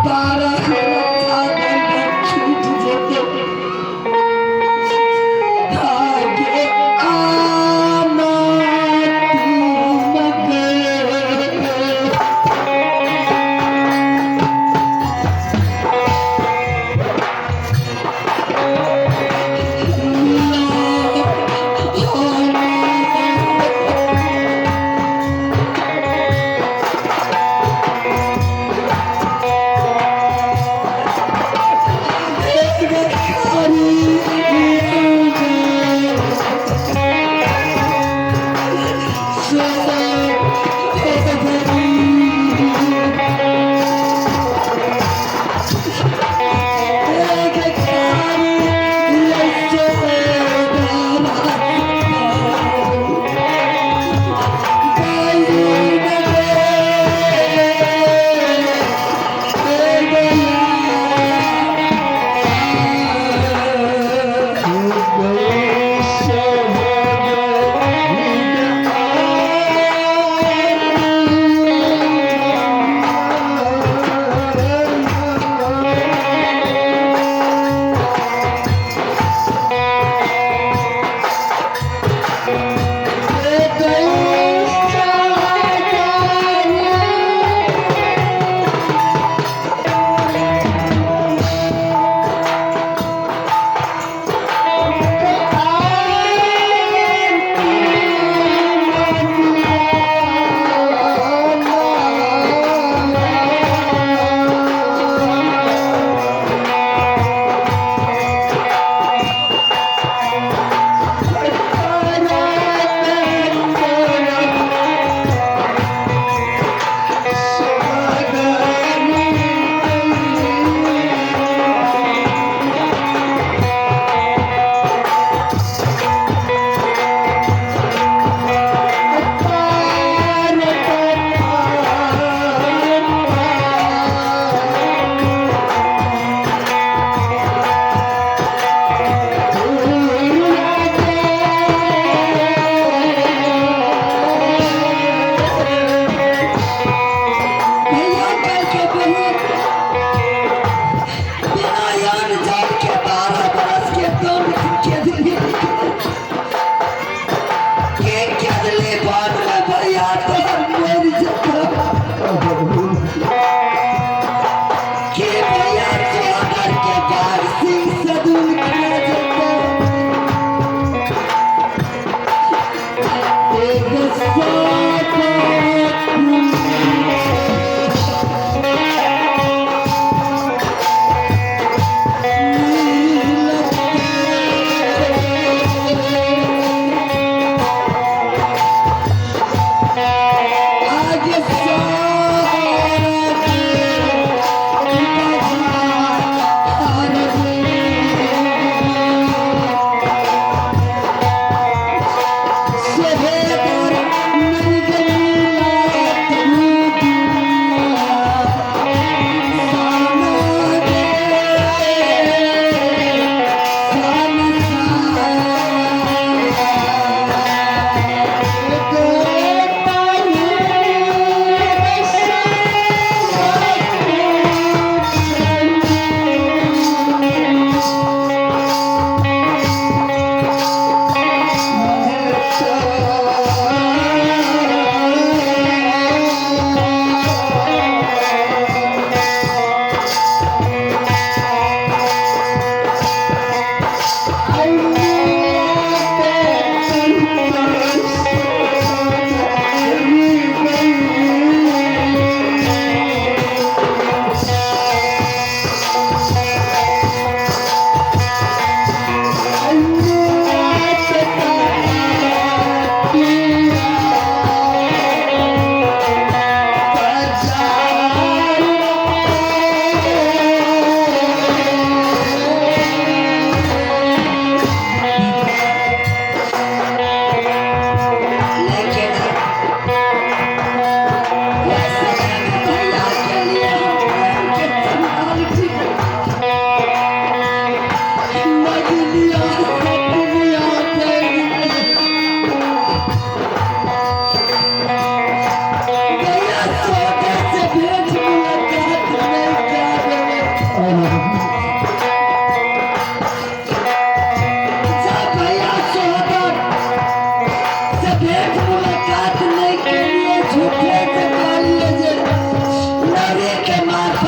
তারা ছুট যেতে থাকে আমার তোমাকে।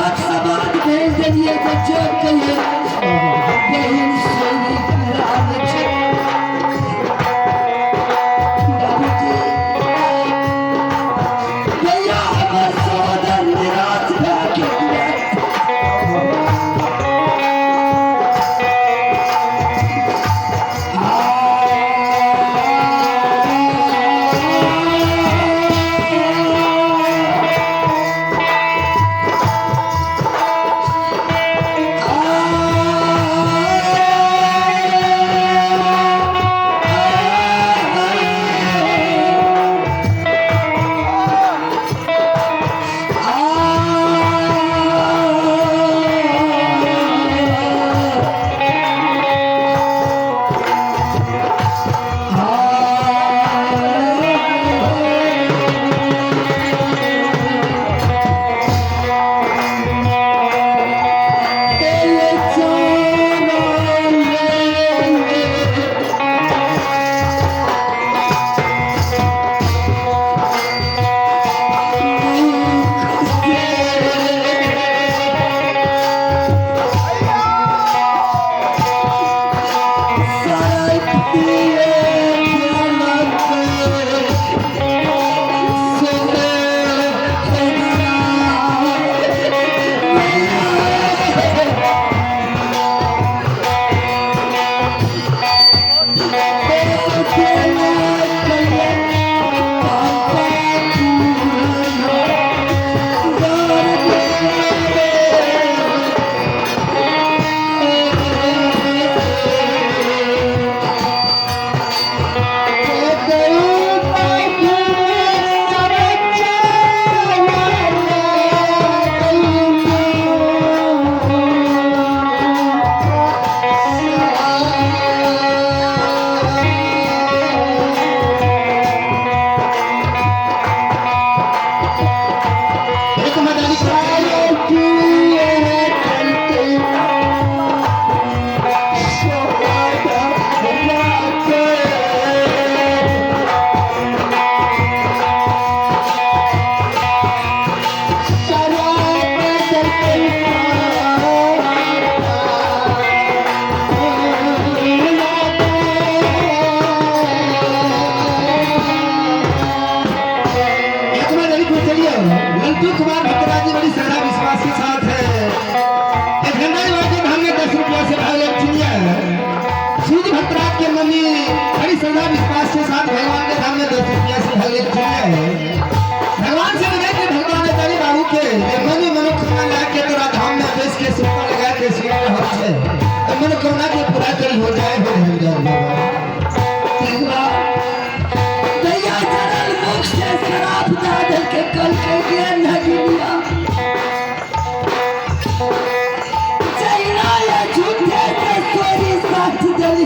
फतेहाबाद भेज देलिए तो जब कहिए बहन सोनी राम छे बाबूजी भैया हमर सोदर निराश भए गेल लल्टू कुमार भट्टराज जी बड़ी श्रद्धा विश्वास के साथ है एक घंटा वाके हमने 10 रुपया से भाग एक चिड़िया सूर्य भट्टराज के मम्मी बड़ी श्रद्धा विश्वास के साथ भगवान के धाम में 10 रुपया से भाग एक चिड़िया है भगवान से मिले कि भगवान ने तेरी बाबू के मम्मी मनोकामना ला के तोरा धाम में बेच के सुपा लगा के सुना हो छे तो मनोकामना के पूरा करी हो जाए हो शराब दादर के कल के दिया नगिनिया चैना या झूठे से सोरी साथ जली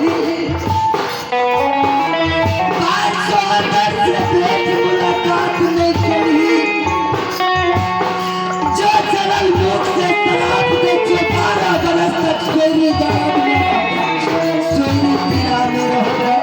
500 अंदर से भेंट मुलाकात नहीं करी जो चलल मुख से शराब दे 12 बरस तक सोरी दाद में सोरी पीरा में रह गया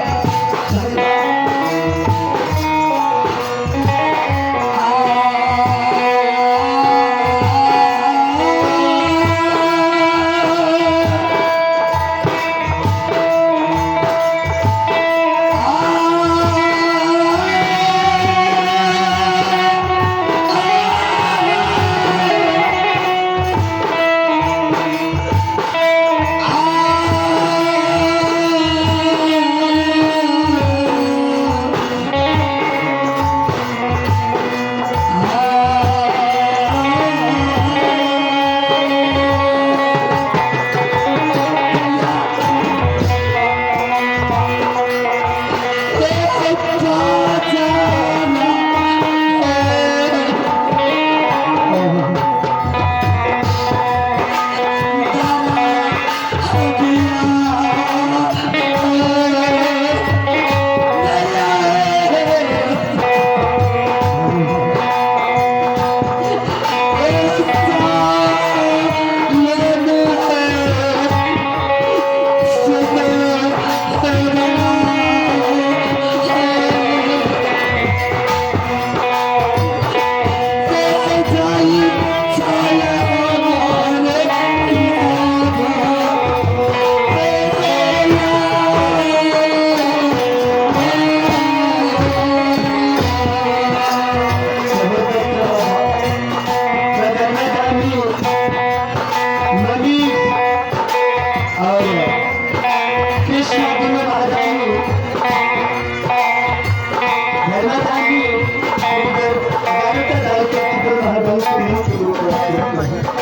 महाप्रभु मनीष और कृष्ण दोनों महाप्रभु धर्मदास जी महाप्रभु